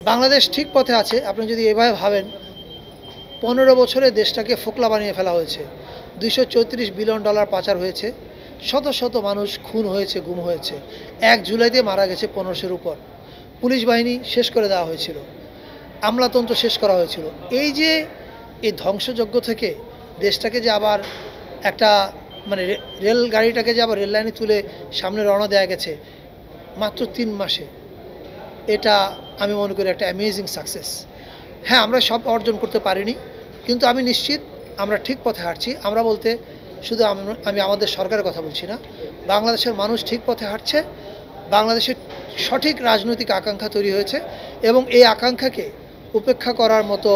বাংলাদেশ ঠিক পথে আছে। আপনি যদি এভাবে ভাবেন, 15 বছরে দেশটাকে ফোকলা বানিয়ে ফেলা হয়েছে, $234 বিলিয়ন পাচার হয়েছে, শত শত মানুষ খুন হয়েছে, গুম হয়েছে, 1 জুলাইতে মারা গেছে 1500-এর উপর, পুলিশ বাহিনী শেষ করে দেওয়া হয়েছিল, আমলাতন্ত্র শেষ করা হয়েছিল। এই যে এই ধ্বংসযজ্ঞ থেকে দেশটাকে যে আবার একটা মানে রেল গাড়িটাকে যে আবার রেল লাইনে তুলে সামনে রওনা দেওয়া গেছে মাত্র 3 মাসে, এটা আমি মনে করি একটা অ্যামেজিং সাকসেস। হ্যাঁ, আমরা সব অর্জন করতে পারিনি, কিন্তু আমি নিশ্চিত আমরা ঠিক পথে হাঁটছি। আমরা বলতে শুধু আমি আমাদের সরকারের কথা বলছি না, বাংলাদেশের মানুষ ঠিক পথে হাঁটছে। বাংলাদেশের সঠিক রাজনৈতিক আকাঙ্ক্ষা তৈরি হয়েছে এবং এই আকাঙ্ক্ষাকে উপেক্ষা করার মতো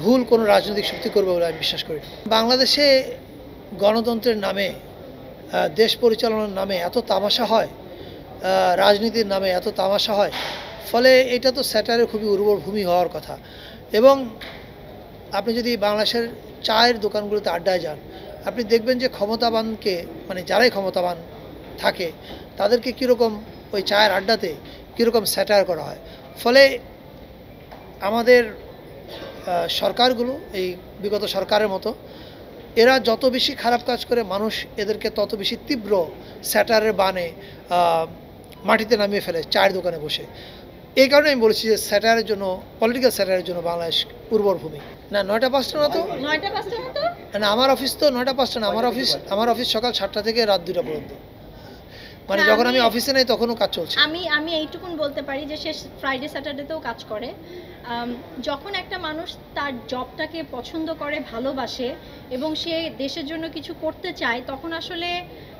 ভুল কোনো রাজনৈতিক শক্তি করবে বলে আমি বিশ্বাস করি না। বাংলাদেশে গণতন্ত্রের নামে, দেশ পরিচালনার নামে এত তামাশা হয়, রাজনীতির নামে এত তামাশা হয়, ফলে এটা তো স্যাটারের খুবই উর্বর ভূমি হওয়ার কথা। এবং আপনি যদি বাংলাদেশের চায়ের দোকানগুলোতে আড্ডায় যান, আপনি দেখবেন যে ক্ষমতাবানকে, মানে যারাই ক্ষমতাবান থাকে তাদেরকে কীরকম ওই চায়ের আড্ডাতে কীরকম স্যাটার করা হয়। ফলে আমাদের সরকারগুলো, এই বিগত সরকারের মতো, এরা যত বেশি খারাপ কাজ করে মানুষ এদেরকে তত বেশি তীব্র স্যাটারের বানে মাটিতে নামিয়ে ফেলে চায়ের দোকানে বসে। এই কারণে আমি বলেছি যে স্যাটারের জন্য, পলিটিক্যাল স্যাটারের জন্য বাংলাদেশ উর্বর ভূমি। না, 9টা 5টা না তো, 9টা 5টা না তো, না আমার অফিস তো 9টা 5টা না, আমার অফিস সকাল 7টা থেকে রাত 2টা পর্যন্ত। মানে যখন আমি অফিসে নাই তখনও কাজ চলছে। আমি এইটুকুন বলতে পারি যে সে ফ্রাইডে স্যাটারডেতেও কাজ করে। যখন একটা মানুষ তার জবটাকে পছন্দ করে, ভালোবাসে এবং সে দেশের জন্য কিছু করতে চায়, তখন আসলে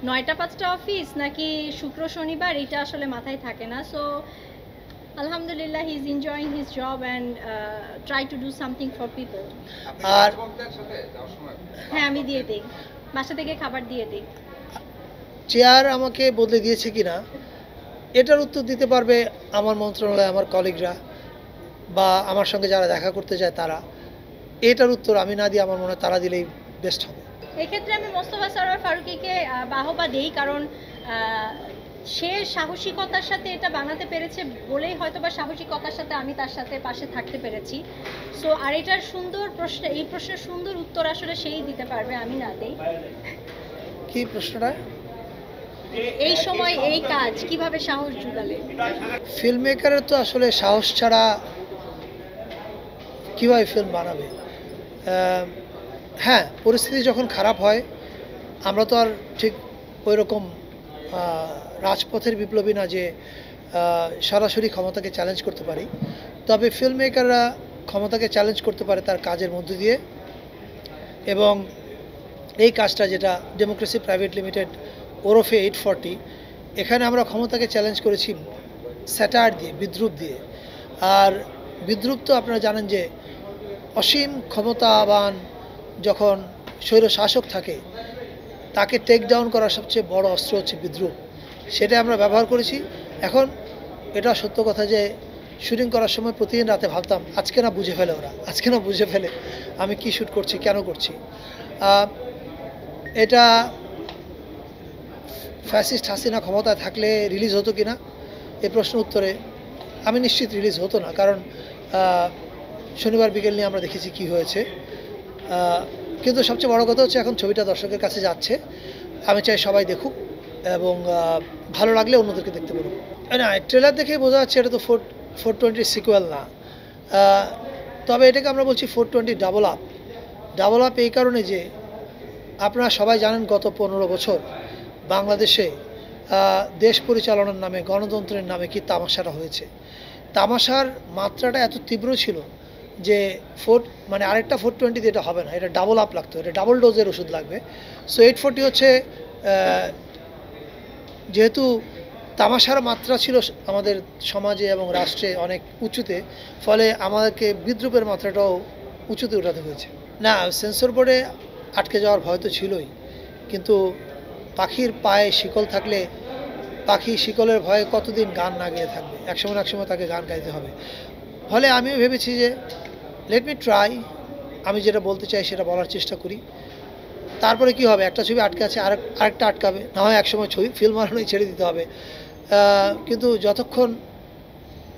9টা 5টা অফিস নাকি শুক্র শনিবার এটা আসলে মাথায় থাকে না। সো আলহামদুলিল্লাহ, he is enjoying his job and try to do something for people. আর হ্যাঁ, আমি দিয়ে দিই, বাসা থেকে খাবার দিয়ে দিই। চেয়ার আমাকে বদলে দিয়েছে কিনা এটার উত্তর দিতে পারবে আমার মন্ত্রণালয়, আমার কলিগরা বা আমার সঙ্গে যারা দেখা করতে যায় তারা। এটার উত্তর আমি না দিয়ে আমার মনে হয় তারা দিলেই বেস্ট হবে। এক্ষেত্রে আমি মোস্তফা সরোয়ার ফারুকীকে বাহবা দেই, কারণ সে সাহসিকতার সাথে এটা বানাতে পেরেছে বলেই হয়তো বা সাহসিকতার সাথে আমি তার সাথে পাশে থাকতে পেরেছি। সো আর এটার সুন্দর প্রশ্ন, এই প্রশ্নের সুন্দর উত্তর আসলে সেই দিতে পারবে, আমি না দেই। কি প্রশ্নটা? এই সময় এই কাজ কিভাবে সাহস জুগালে? ফিল্ম মেকারের তো আসলে সাহস ছাড়া কীভাবে ফিল্ম বানাবে। হ্যাঁ, পরিস্থিতি যখন খারাপ হয় আমরা তো আর ঠিক ওই রকম রাজপথের বিপ্লবী না যে সরাসরি ক্ষমতাকে চ্যালেঞ্জ করতে পারি। তবে ফিল্ম মেকাররা ক্ষমতাকে চ্যালেঞ্জ করতে পারে তার কাজের মধ্য দিয়ে, এবং এই কাজটা যেটা ডেমোক্রেসি প্রাইভেট লিমিটেড ওরফে 840, এখানে আমরা ক্ষমতাকে চ্যালেঞ্জ করেছি স্যাটার দিয়ে, বিদ্রুপ দিয়ে। আর বিদ্রুপ তো আপনারা জানেন যে অসীম ক্ষমতাবান যখন স্বৈর শাসক থাকে তাকে টেক ডাউন করার সবচেয়ে বড় অস্ত্র হচ্ছে বিদ্রুপ। সেটা আমরা ব্যবহার করেছি। এখন এটা সত্য কথা যে শুটিং করার সময় প্রতিদিন রাতে ভাবতাম আজকে না বুঝে ফেলে ওরা, আজকে না বুঝে ফেলে আমি কি শ্যুট করছি, কেন করছি। এটা ফ্যাসিস্ট হাসিনা ক্ষমতায় থাকলে রিলিজ হতো কি না এই প্রশ্নের উত্তরে আমি নিশ্চিত রিলিজ হতো না, কারণ শনিবার বিকেল নিয়ে আমরা দেখেছি কি হয়েছে। কিন্তু সবচেয়ে বড় কথা হচ্ছে এখন ছবিটা দর্শকের কাছে যাচ্ছে। আমি চাই সবাই দেখুক এবং ভালো লাগলে অন্যদেরকে দেখতে পারুক। না, ট্রেলার দেখে বোঝা যাচ্ছে এটা তো 420 সিকুয়েল না। তবে এটাকে আমরা বলছি 420 ডাবল আপ এই কারণে যে আপনারা সবাই জানেন গত 15 বছর বাংলাদেশে দেশ পরিচালনার নামে, গণতন্ত্রের নামে কি তামাশাটা হয়েছে। তামাশার মাত্রাটা এত তীব্র ছিল যে মানে আরেকটা 420 দিয়ে এটা হবে না, এটা ডাবল আপ লাগতো, এটা ডাবল ডোজের ওষুধ লাগবে। সো 840 হচ্ছে, যেহেতু তামাশার মাত্রা ছিল আমাদের সমাজে এবং রাষ্ট্রে অনেক উঁচুতে, ফলে আমাদেরকে বিদ্রুপের মাত্রাটাও উঁচুতে উঠাতে হয়েছে। না, সেন্সর বোর্ডে আটকে যাওয়ার ভয় তো ছিলই, কিন্তু পাখির পায়ে শিকল থাকলে পাখি শিকলের ভয়ে কতদিন গান না গেয়ে থাকবে, একসময় না একসময় তাকে গান গাইতে হবে। ফলে আমিও ভেবেছি যে লেট মি ট্রাই, আমি যেটা বলতে চাই সেটা বলার চেষ্টা করি। তারপরে কি হবে, একটা ছবি আটকে আছে, আরেকটা আটকাবে, না হয় একসময় ছবি ফিল্ম বানানোই ছেড়ে দিতে হবে। কিন্তু যতক্ষণ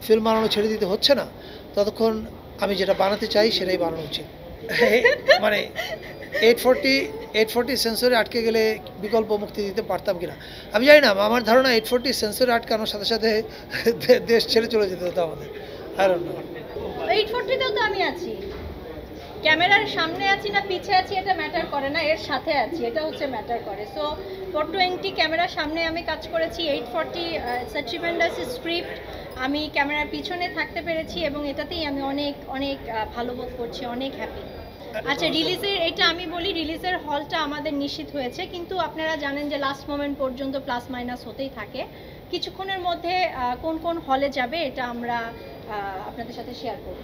ফিল্ম বানানো ছেড়ে দিতে হচ্ছে না, ততক্ষণ আমি যেটা বানাতে চাই সেটাই বানানো উচিত। মানে 840 সেন্সরে আটকে গেলে বিকল্প মুক্তি দিতে পারতাম কিনা আমি জানি না। আমার ধারণা 840 সেন্সরে আটকানোর সাথে সাথে দেশ ছেড়ে চলে যেতে হতো আমাদের। I don't know. 840তেও তো আমি আছি, ক্যামেরার সামনে আছি না পিছে আছি এটা ম্যাটার করে না, এর সাথে আছি এটা হচ্ছে ম্যাটার করে। সো 420 ক্যামেরার সামনে আমি কাজ করেছি, 840 ট্রিমেন্ডাস স্ক্রিপ্ট, আমি ক্যামেরার পিছনে থাকতে পেরেছি এবং এটাতেই আমি অনেক অনেক ভালো বোধ করছি, অনেক হ্যাপি। আচ্ছা, রিলিজের এটা আমি বলি, রিলিজের হলটা আমাদের নিশ্চিত হয়েছে, কিন্তু আপনারা জানেন যে লাস্ট মোমেন্ট পর্যন্ত প্লাস মাইনাস হতেই থাকে। কিছুক্ষণের মধ্যে কোন কোন হলে যাবে এটা আমরা আপনাদের সাথে শেয়ার করব।